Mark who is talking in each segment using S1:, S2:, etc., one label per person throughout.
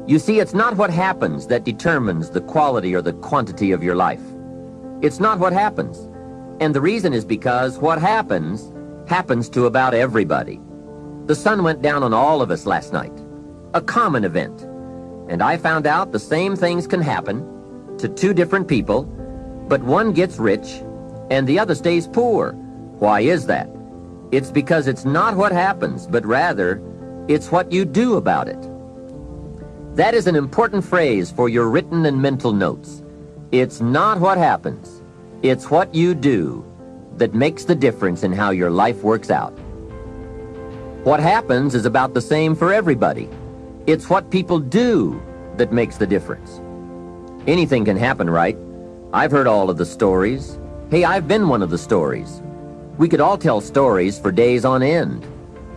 S1: You see, it's not what happens that determines the quality or the quantity of your life. It's not what happens. And the reason is because what happens to about everybody. The sun went down on all of us last night. A common event. And I found out the same things can happen to two different people, but one gets rich and the other stays poor. Why is that? It's because it's not what happens, but rather, it's what you do about it. That is an important phrase for your written and mental notes. It's not what happens. It's what you do that makes the difference in how your life works out. What happens is about the same for everybody. It's what people do that makes the difference. Anything can happen, right? I've heard all of the stories. Hey, I've been one of the stories. We could all tell stories for days on end.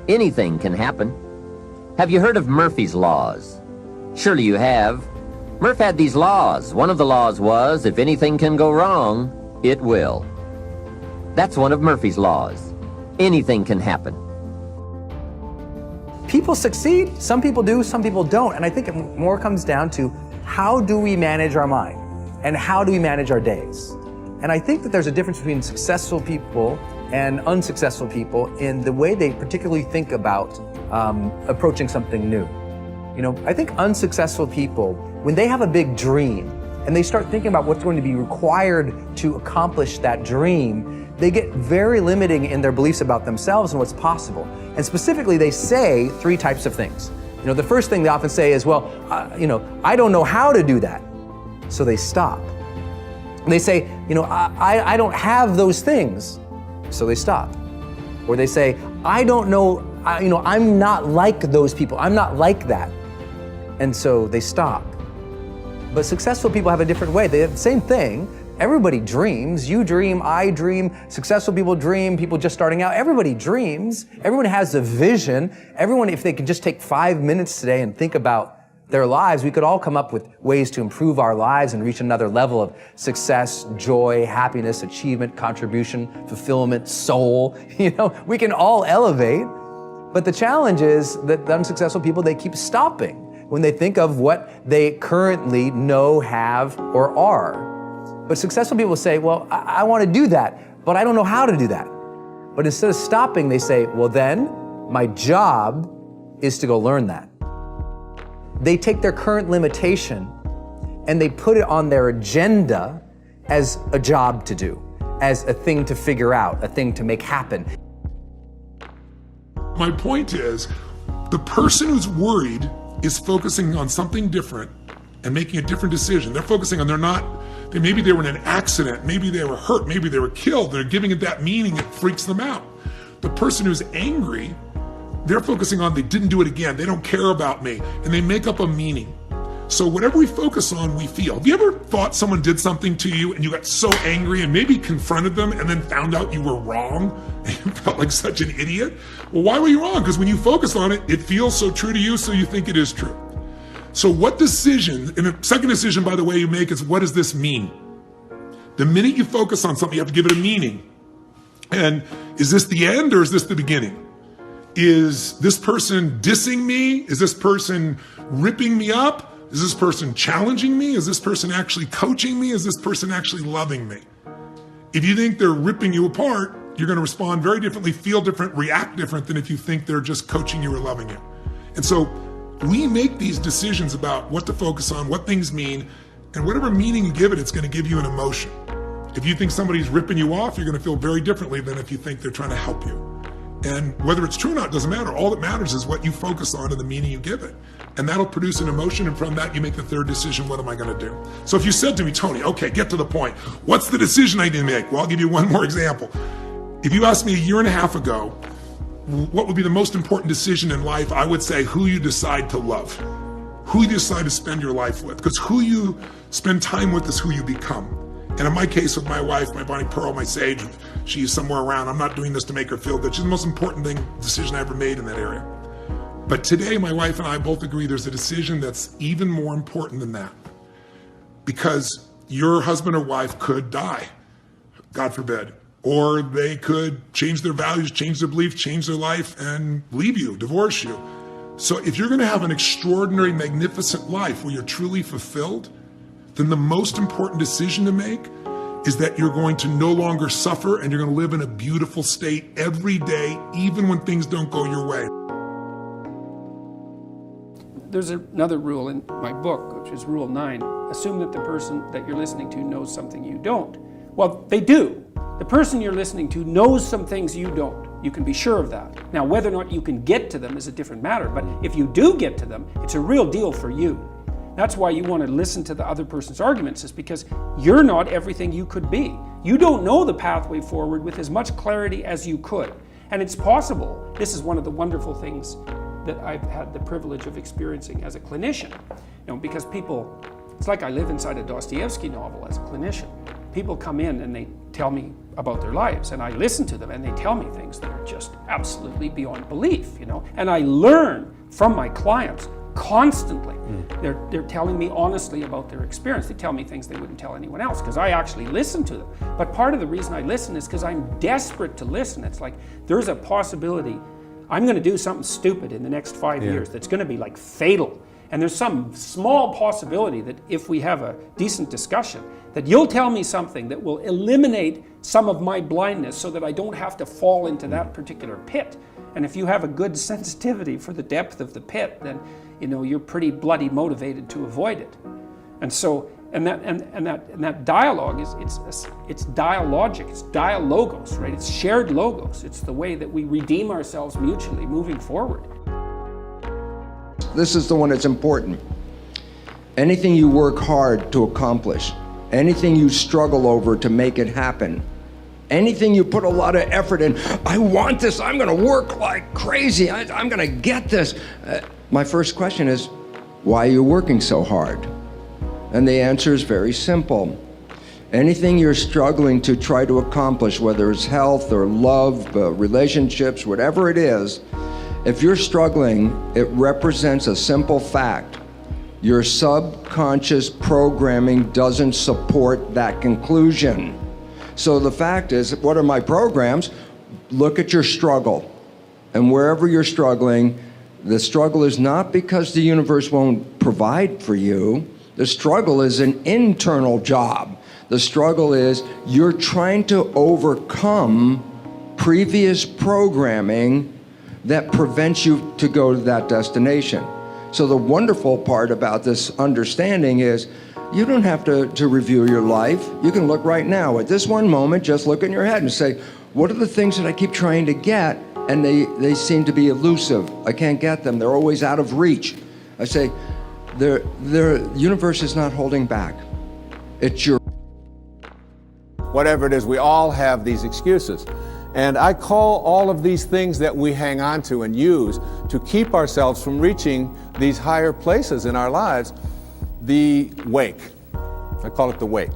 S1: Anything can happen. Have you heard of Murphy's Laws? Surely you have. Murph had these laws. One of the laws was, if anything can go wrong, it will. That's one of Murphy's laws. Anything can happen.
S2: People succeed, some people do, some people don't. And I think it more comes down to how do we manage our mind and how do we manage our days? And I think that there's a difference between successful people and unsuccessful people in the way they particularly think about approaching something new. You know, I think unsuccessful people, when they have a big dream and they start thinking about what's going to be required to accomplish that dream, they get very limiting in their beliefs about themselves and what's possible. And specifically, they say three types of things. You know, the first thing they often say is, well, I don't know how to do that. So they stop. They say, I don't have those things. So they stop. Or they say, I don't know, I'm not like those people. I'm not like that. And so they stop. But successful people have a different way. They have the same thing. Everybody dreams. You dream, I dream, successful people dream, people just starting out. Everybody dreams. Everyone has a vision. Everyone, if they could just take 5 minutes today and think about their lives, we could all come up with ways to improve our lives and reach another level of success, joy, happiness, achievement, contribution, fulfillment, soul. We can all elevate. But the challenge is that the unsuccessful people, they keep stopping when they think of what they currently know, have, or are. But successful people say, well, I want to do that, but I don't know how to do that. But instead of stopping, they say, well then, my job is to go learn that. They take their current limitation and they put it on their agenda as a job to do, as a thing to figure out, a thing to make happen.
S3: My point is, the person who's worried is focusing on something different and making a different decision. They're focusing on maybe they were in an accident, maybe they were hurt, maybe they were killed. They're giving it that meaning, it freaks them out. The person who's angry, they're focusing on they didn't do it again, they don't care about me, and they make up a meaning. So whatever we focus on, we feel. Have you ever thought someone did something to you and you got so angry and maybe confronted them and then found out you were wrong and you felt like such an idiot? Well, why were you wrong? Because when you focus on it, it feels so true to you, so you think it is true. So what decision, and the second decision, by the way, you make is, what does this mean? The minute you focus on something, you have to give it a meaning. And is this the end or is this the beginning? Is this person dissing me? Is this person ripping me up? Is this person challenging me? Is this person actually coaching me? Is this person actually loving me? If you think they're ripping you apart, you're going to respond very differently, feel different, react different than if you think they're just coaching you or loving you. And so we make these decisions about what to focus on, what things mean, and whatever meaning you give it, it's going to give you an emotion. If you think somebody's ripping you off, you're going to feel very differently than if you think they're trying to help you. And whether it's true or not doesn't matter. All that matters is what you focus on and the meaning you give it. And that'll produce an emotion, and from that you make the third decision, what am I going to do? So if you said to me, Tony, okay, get to the point. What's the decision I need to make? Well, I'll give you one more example. If you asked me a year and a half ago, what would be the most important decision in life? I would say who you decide to love, who you decide to spend your life with, because who you spend time with is who you become. And in my case with my wife, my Bonnie Pearl, my Sage, she's somewhere around. I'm not doing this to make her feel good. She's the most important decision I ever made in that area. But today, my wife and I both agree there's a decision that's even more important than that. Because your husband or wife could die, God forbid. Or they could change their values, change their beliefs, change their life, and leave you, divorce you. So if you're going to have an extraordinary, magnificent life where you're truly fulfilled, then the most important decision to make is that you're going to no longer suffer and you're going to live in a beautiful state every day, even when things don't go your way.
S4: There's another rule in my book, which is Rule 9. Assume that the person that you're listening to knows something you don't. Well, they do. The person you're listening to knows some things you don't. You can be sure of that. Now, whether or not you can get to them is a different matter, but if you do get to them, it's a real deal for you. That's why you want to listen to the other person's arguments, is because you're not everything you could be. You don't know the pathway forward with as much clarity as you could. And it's possible. This is one of the wonderful things that I've had the privilege of experiencing as a clinician. Because people, it's like I live inside a Dostoevsky novel as a clinician. People come in and they tell me about their lives, and I listen to them, and they tell me things that are just absolutely beyond belief, And I learn from my clients constantly. They're telling me honestly about their experience. They tell me things they wouldn't tell anyone else because I actually listen to them. But part of the reason I listen is because I'm desperate to listen. It's like there's a possibility I'm going to do something stupid in the next 5 years that's going to be like fatal. And there's some small possibility that if we have a decent discussion, that you'll tell me something that will eliminate some of my blindness so that I don't have to fall into that particular pit. And if you have a good sensitivity for the depth of the pit, then you're pretty bloody motivated to avoid it. And so, and that dialogue it's dialogic, it's dialogos, right? It's shared logos. It's the way that we redeem ourselves mutually moving forward.
S5: This is the one that's important. Anything you work hard to accomplish, anything you struggle over to make it happen, anything you put a lot of effort in, I want this, I'm gonna work like crazy, I'm gonna get this. My first question is, why are you working so hard? And the answer is very simple. Anything you're struggling to try to accomplish, whether it's health or love, relationships, whatever it is, if you're struggling, it represents a simple fact. Your subconscious programming doesn't support that conclusion. So the fact is, what are my programs? Look at your struggle. And wherever you're struggling, the struggle is not because the universe won't provide for you. The struggle is an internal job. The struggle is you're trying to overcome previous programming that prevents you to go to that destination. So the wonderful part about this understanding is you don't have to review your life. You can look right now at this one moment, just look in your head and say, what are the things that I keep trying to get and they seem to be elusive? I can't get them, they're always out of reach. I say, the universe is not holding back. It's your...
S6: Whatever it is, we all have these excuses. And I call all of these things that we hang on to and use to keep ourselves from reaching these higher places in our lives, the wake. I call it the wake.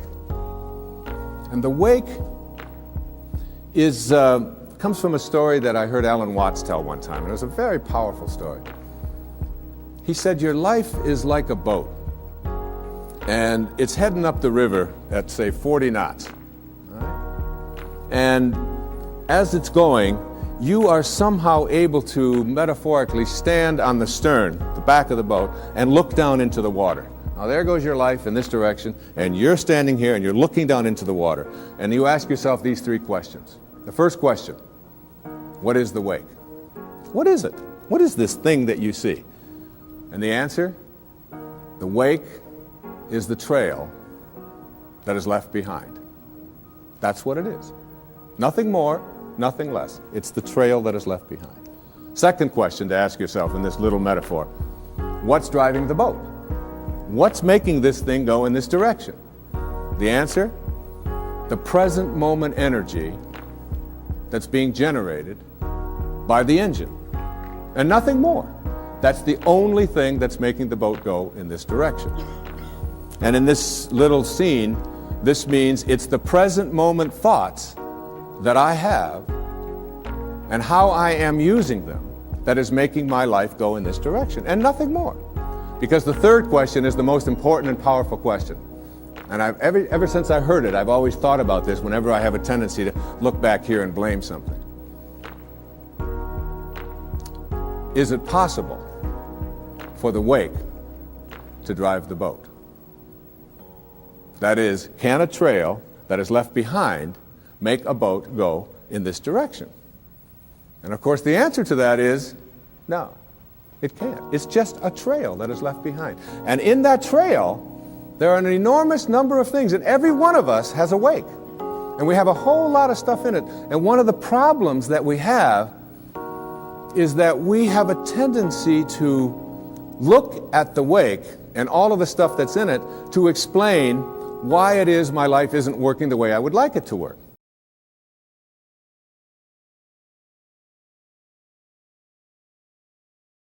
S6: And the wake is comes from a story that I heard Alan Watts tell one time, and it was a very powerful story. He said, your life is like a boat, and it's heading up the river at, say, 40 knots. Right? And as it's going, you are somehow able to metaphorically stand on the stern, the back of the boat, and look down into the water. Now there goes your life in this direction, and you're standing here and you're looking down into the water. And you ask yourself these three questions. The first question, what is the wake? What is it? What is this thing that you see? And the answer, the wake is the trail that is left behind. That's what it is. Nothing more, nothing less. It's the trail that is left behind. Second question to ask yourself in this little metaphor, what's driving the boat? What's making this thing go in this direction? The answer, the present moment energy that's being generated by the engine, and nothing more. That's the only thing that's making the boat go in this direction. And in this little scene, this means it's the present moment thoughts that I have and how I am using them that is making my life go in this direction, and nothing more. Because the third question is the most important and powerful question. And ever since I heard it, I've always thought about this whenever I have a tendency to look back here and blame something. Is it possible for the wake to drive the boat? That is, can a trail that is left behind make a boat go in this direction? And of course the answer to that is no, it can't. It's just a trail that is left behind. And in that trail, there are an enormous number of things, and every one of us has a wake. And we have a whole lot of stuff in it. And one of the problems that we have is that we have a tendency to look at the wake and all of the stuff that's in it to explain why it is my life isn't working the way I would like it to work.